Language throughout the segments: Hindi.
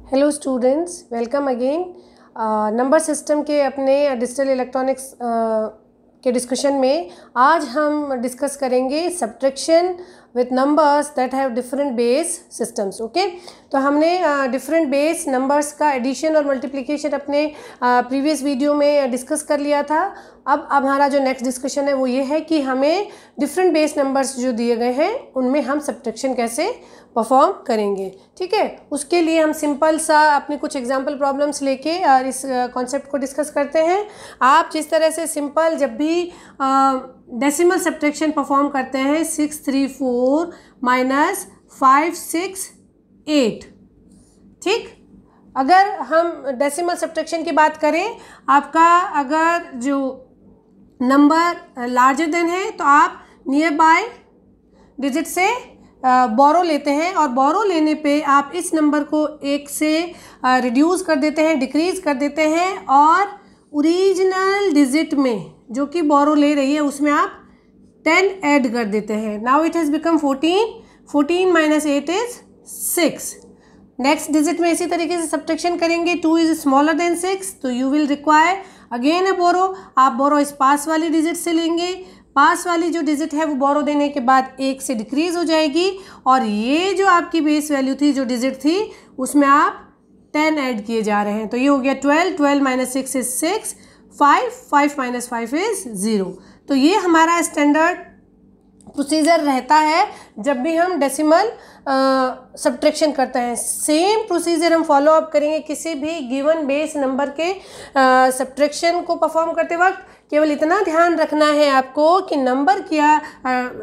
Hello students, welcome again. Number system के अपने डिजिटल इलेक्ट्रॉनिक्स के डिस्कशन में आज हम डिस्कस करेंगे subtraction with numbers that have different base systems. Okay, तो हमने डिफरेंट बेस नंबर्स का एडिशन और मल्टीप्लिकेशन अपने प्रीवियस वीडियो में डिस्कस कर लिया था। अब हमारा जो नेक्स्ट डिस्कशन है वो ये है कि हमें डिफरेंट बेस नंबर्स जो दिए गए हैं उनमें हम सब्ट्रैक्शन कैसे परफॉर्म करेंगे। ठीक है, उसके लिए हम सिंपल सा अपने कुछ एग्जांपल प्रॉब्लम्स लेके इस कॉन्सेप्ट को डिस्कस करते हैं। आप जिस तरह से सिंपल जब भी डेसिमल सब्ट्रैक्शन परफॉर्म करते हैं 634 माइनस 568, ठीक, अगर हम डेसिमल सब्ट्रैक्शन की बात करें, आपका अगर जो नंबर लार्जर देन है तो आप नियर बाय डिजिट से बोरो लेते हैं और बोरो लेने पे आप इस नंबर को 1 से रिड्यूस कर देते हैं, डिक्रीज कर देते हैं और ओरिजिनल डिजिट में जो कि बोरो ले रही है उसमें आप 10 ऐड कर देते हैं। Now it has become 14 minus 8 is 6। Next digit में इसी तरीके से सब्ट्रैक्शन करेंगे, 2 इज स्मॉलर देन 6, तो you will require again a borrow. आप बोरो इस पास वाली डिजिट से लेंगे, पास वाली जो डिजिट है वो बोरो देने के बाद 1 से डिक्रीज हो जाएगी और ये जो आपकी बेस वैल्यू थी, जो डिजिट थी, उसमें आप 10 ऐड किए जा रहे हैं। तो ये हो गया 12 माइनस 6 इज 6, 5 माइनस 5 इज 0। तो ये हमारा स्टैंडर्ड प्रोसीजर रहता है जब भी हम डेसिमल सब्ट्रैक्शन करते हैं। सेम प्रोसीजर हम फॉलो अप करेंगे किसी भी गिवन बेस नंबर के सब्ट्रैक्शन को परफॉर्म करते वक्त। केवल इतना ध्यान रखना है आपको कि नंबर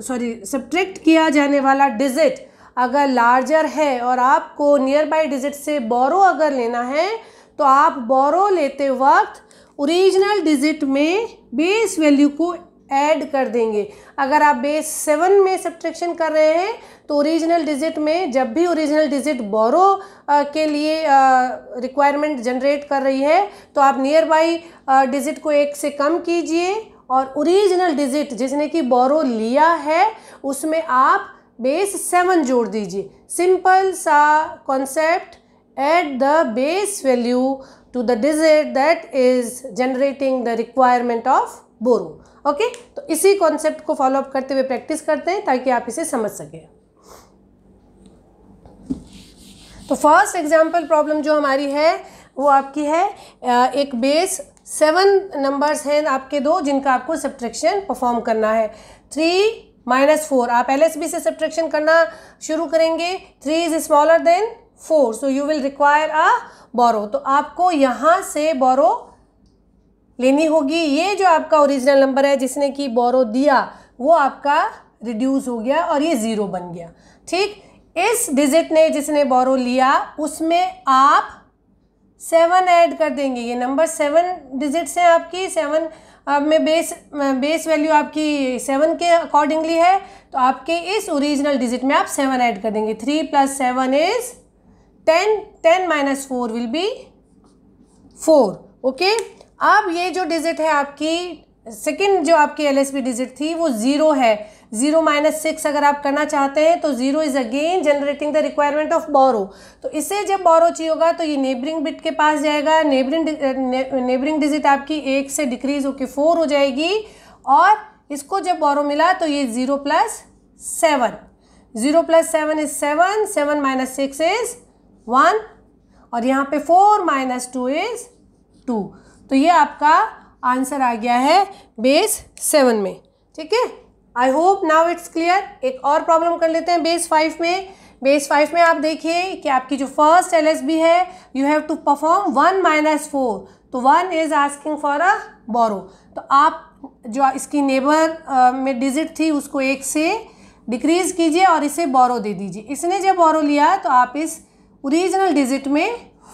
सब्ट्रैक्ट किया जाने वाला डिजिट अगर लार्जर है और आपको नियर बाय डिजिट से बोरो अगर लेना है तो आप बोरो लेते वक्त ओरिजिनल डिजिट में बेस वैल्यू को ऐड कर देंगे। अगर आप बेस 7 में सब्ट्रैक्शन कर रहे हैं तो ओरिजिनल डिजिट में जब भी ओरिजिनल डिजिट बोरो के लिए रिक्वायरमेंट जनरेट कर रही है तो आप नियर बाई डिजिट को 1 से कम कीजिए और ओरिजिनल डिजिट जिसने कि बोरो लिया है उसमें आप बेस 7 जोड़ दीजिए। सिंपल सा concept, add the base value to the digit that is generating the requirement of borrow. Okay, तो इसी कॉन्सेप्ट को फॉलो अप करते हुए प्रैक्टिस करते हैं ताकि आप इसे समझ सकें। तो फर्स्ट एग्जांपल प्रॉब्लम जो हमारी है वो आपकी है, एक बेस 7 नंबर्स हैं आपके दो जिनका आपको सब्ट्रैक्शन परफॉर्म करना है। 3 माइनस 4, आप LSB से सब्ट्रैक्शन करना शुरू करेंगे। 3 is smaller than 4, so you will require a borrow. तो आपको यहाँ से बोरो लेनी होगी। ये जो आपका ओरिजिनल नंबर है जिसने कि बोरो दिया वो आपका रिड्यूस हो गया और ये 0 बन गया। ठीक, इस डिजिट ने जिसने बोरो लिया उसमें आप 7 ऐड कर देंगे। ये नंबर 7 डिजिट्स हैं आपकी, 7 में बेस वैल्यू आपकी 7 के अकॉर्डिंगली है, तो आपके इस ओरिजिनल डिजिट में आप 7 ऐड कर देंगे। 3 + 7 is 10, 10 minus 4 will be 4। Okay, अब ये जो डिजिट है आपकी सेकंड जो आपकी LSB डिजिट थी वो 0 है। 0 माइनस 6 अगर आप करना चाहते हैं तो 0 is again generating the requirement of borrow. तो इसे जब बोरो चाहिए होगा तो ये नेबरिंग बिट के पास जाएगा। नेबरिंग डिजिट आपकी 1 से डिक्रीज होकर 4 हो जाएगी और इसको जब बोरो मिला तो ये 0 + 7, 0 + 7 इज 7, 7 माइनस 6 इज 1 और यहाँ पे 4 माइनस 2 इज 2। तो ये आपका आंसर आ गया है बेस 7 में। ठीक है, I hope now it's clear. एक और प्रॉब्लम कर लेते हैं बेस 5 में। बेस 5 में आप देखिए कि आपकी जो फर्स्ट LSB है, you have to perform 1 minus 4, तो 1 is asking for a borrow. तो आप जो इसकी नेबर में डिजिट थी उसको 1 से डिक्रीज कीजिए और इसे बोरो दे दीजिए। इसने जब बोरो लिया तो आप इस ओरिजिनल डिजिट में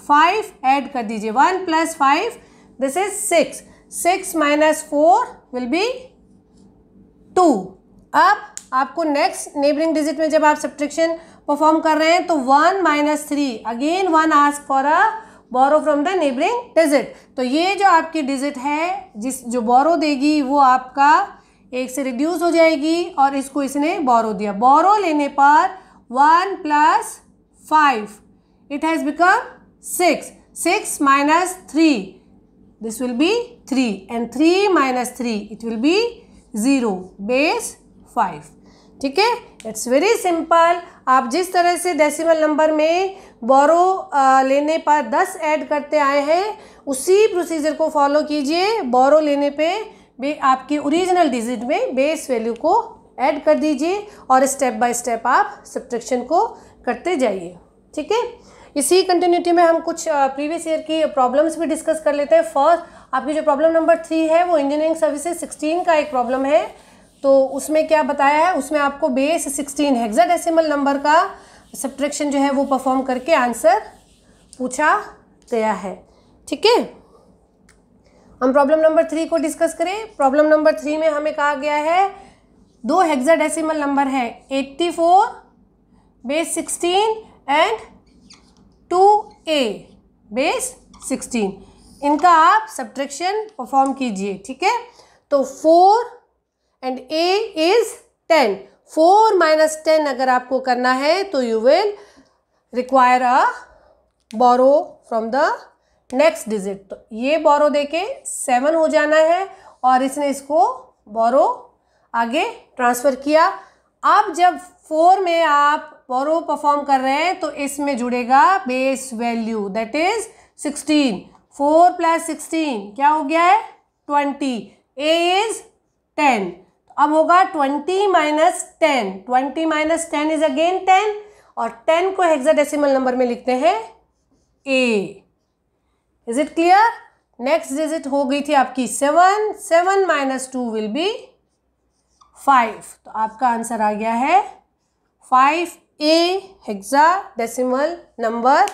5 ऐड कर दीजिए। 1 + 5 this is 6, 6 minus 4 will be 2। अब आपको नेक्स्ट नेबरिंग डिजिट में जब आप सब्ट्रैक्शन परफॉर्म कर रहे हैं तो 1 minus 3, again 1 ask for a borrow from the neighbouring digit. तो ये जो आपकी डिजिट है जो बोरो देगी वो आपका 1 से रिड्यूस हो जाएगी और इसको इसने बोरो दिया। बोरो लेने पर 1 + 5 it has become 6. 6 minus 3, this will be 3, and 3 minus 3, it will be 0, base 5. ठीक है, इट्स वेरी सिंपल. आप जिस तरह से डेसिमल नंबर में बोरो लेने पर 10 ऐड करते आए हैं, उसी प्रोसीजर को फॉलो कीजिए. बोरो लेने पे आपकी ओरिजिनल डिजिट में बेस वैल्यू को ऐड कर दीजिए और स्टेप बाय स्टेप आप सब्ट्रैक्शन को करते जाइए. ठीक है, इसी कंटिन्यूटी में हम कुछ प्रीवियस ईयर की प्रॉब्लम्स भी डिस्कस कर लेते हैं. फर्स्ट, आपकी जो प्रॉब्लम नंबर 3 है वो इंजीनियरिंग सर्विसेज 16 का एक प्रॉब्लम है. तो उसमें क्या बताया है, उसमें आपको बेस 16 हेक्साडेसिमल नंबर का सब्ट्रैक्शन जो है वो परफॉर्म करके आंसर पूछा गया है. ठीक है, हम प्रॉब्लम नंबर 3 को डिस्कस करें. प्रॉब्लम नंबर 3 में हमें कहा गया है 2 हेक्साडेसिमल नंबर है 84 बेस 16 एंड 2a बेस 16. इनका आप सब्ट्रैक्शन परफॉर्म कीजिए. ठीक है, तो 4 एंड a इज 10. 4 minus 10 अगर आपको करना है तो you will require a borrow from the next digit. तो ये बोरो देके 7 हो जाना है और इसने इसको बोरो आगे ट्रांसफ़र किया. अब जब 4 में आप बोरो परफॉर्म कर रहे हैं तो इसमें जुड़ेगा बेस वैल्यू, दैट इज 16. 4 + 16 क्या हो गया है 20. a is 10. अब होगा 20 minus 10. 20 minus 10 इज अगेन 10 और 10 को हेक्साडेसिमल नंबर में लिखते हैं a. Is it clear? Next digit हो गई थी आपकी 7. 7 minus 2 विल बी 5. तो आपका आंसर आ गया है 5a hexadecimal number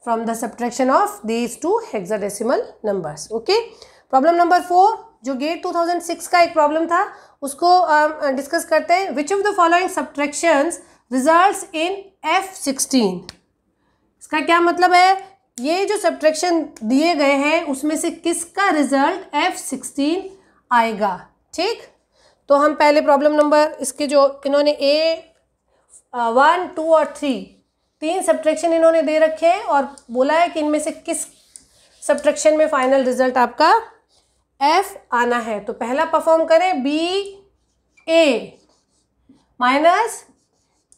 from the subtraction of these 2 hexadecimal numbers. Okay, problem number 4 जो गेट 2006 का एक प्रॉब्लम था उसको डिस्कस करते हैं. Which of the following subtractions results in F16. इसका क्या मतलब है, ये जो सब्ट्रैक्शन दिए गए हैं उसमें से किसका रिजल्ट F16 आएगा. ठीक, तो हम पहले प्रॉब्लम नंबर इसके जो इन्होंने A1, 2 और 3 सब्ट्रैक्शन इन्होंने दे रखे हैं और बोला है कि इनमें से किस सब्ट्रैक्शन में फाइनल रिजल्ट आपका F आना है. तो पहला परफॉर्म करें BA minus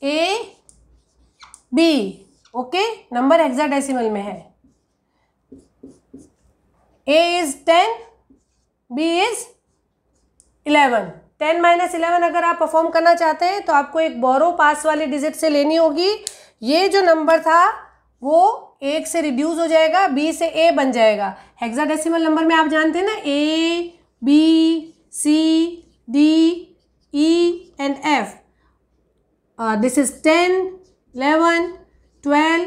AB. Okay, number hexadecimal में है. A is 10, B is 11. 10 minus 11 अगर आप परफॉर्म करना चाहते हैं तो आपको एक बोरो पास वाली डिजिट से लेनी होगी. ये जो नंबर था वो 1 से रिड्यूस हो जाएगा, B से A बन जाएगा. हेक्साडेसिमल नंबर में आप जानते हैं ना A, B, C, D, E and F. This is 10, 11, 12,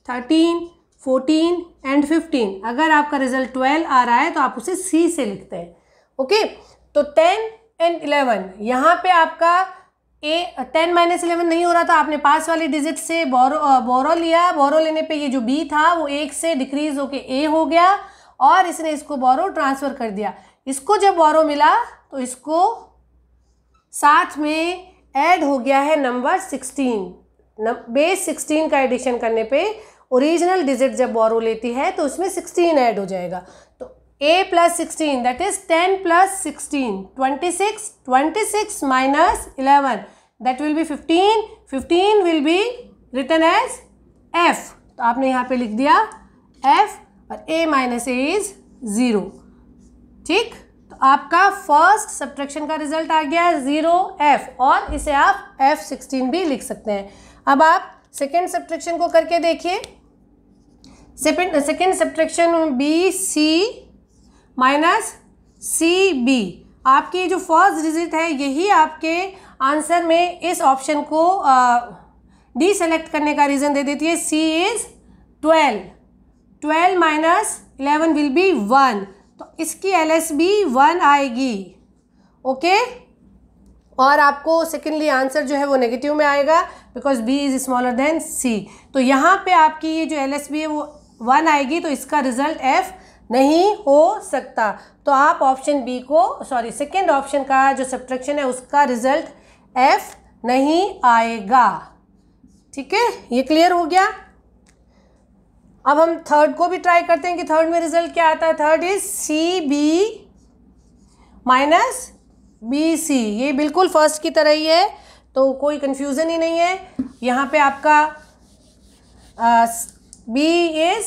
13, 14 and 15. अगर आपका रिजल्ट 12 आ रहा है तो आप उसे C से लिखते हैं. ओके, तो 10 एंड 11 यहाँ पे आपका 10 minus 11 नहीं हो रहा था, आपने पास वाली डिजिट से बोरो लिया. बोरो लेने पे ये जो B था वो 1 से डिक्रीज होके A हो गया और इसने इसको बोरो ट्रांसफ़र कर दिया. इसको जब बोरो मिला तो इसको साथ में ऐड हो गया है नंबर 16. बेस 16 का एडिशन करने पे ओरिजिनल डिजिट जब बोरो लेती है तो उसमें 16 ऐड हो जाएगा. तो A plus 16 that is 10 plus 16 26. 26 minus 11 that will be 15. 15 will be written as F. तो आपने यहाँ पे लिख दिया F और A minus A is 0. ठीक, तो आपका फर्स्ट सब्ट्रैक्शन का रिजल्ट आ गया 0F और इसे आप F16 भी लिख सकते हैं. अब आप सेकेंड सब्ट्रैक्शन को करके देखिए. Second subtraction BC minus CB. आपकी जो फर्स्ट डिजिट है यही आपके आंसर में इस ऑप्शन को डी सेलेक्ट करने का रीज़न दे देती है. C is 12. 12 minus 11 will be 1. तो इसकी LSB 1 आएगी. ओके, और आपको सेकेंडली आंसर जो है वो नेगेटिव में आएगा because B is smaller then C. तो यहाँ पे आपकी ये जो LSB है वो 1 आएगी तो इसका रिजल्ट F नहीं हो सकता. तो आप ऑप्शन बी को सेकेंड ऑप्शन का जो सब्ट्रैक्शन है उसका रिजल्ट F नहीं आएगा. ठीक है, ये क्लियर हो गया. अब हम थर्ड को भी ट्राई करते हैं कि थर्ड में रिजल्ट क्या आता है। Third is C B minus B C, ये बिल्कुल फर्स्ट की तरह ही है, तो कोई कंफ्यूजन ही नहीं है। यहाँ पे आपका बी इज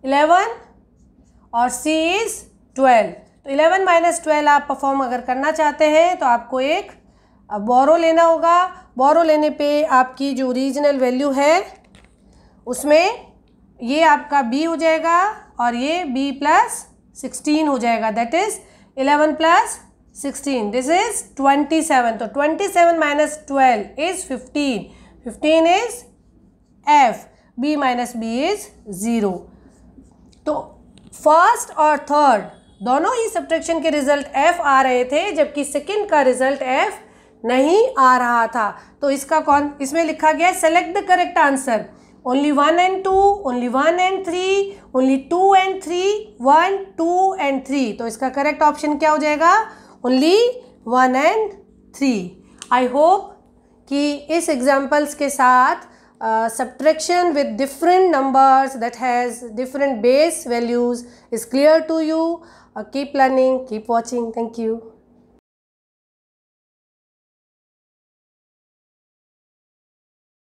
11 और सी इज 12, तो 11 माइनस 12 आप परफॉर्म अगर करना चाहते हैं तो आपको एक बोरो लेना होगा। बोरो लेने पे आपकी जो ओरिजिनल वैल्यू है उसमें ये आपका b हो जाएगा और ये b प्लस 16 हो जाएगा, that is 11 plus 16, this is 27। तो 27 minus 12 is 15, 15 is f, b minus b is 0। तो फर्स्ट और थर्ड दोनों ही सब्ट्रैक्शन के रिजल्ट f आ रहे थे, जबकि सेकंड का रिजल्ट f नहीं आ रहा था। तो इसका कौन, इसमें लिखा गया है select the correct answer, only 1 and 2, only 1 and 3, only 2 and 3, 1, 2 and 3। तो इसका करेक्ट ऑप्शन क्या हो जाएगा, only 1 and 3। आई होप कि इस एग्जाम्पल्स के साथ subtraction with different numbers that has different base values is clear to you. Keep learning, keep watching. Thank you.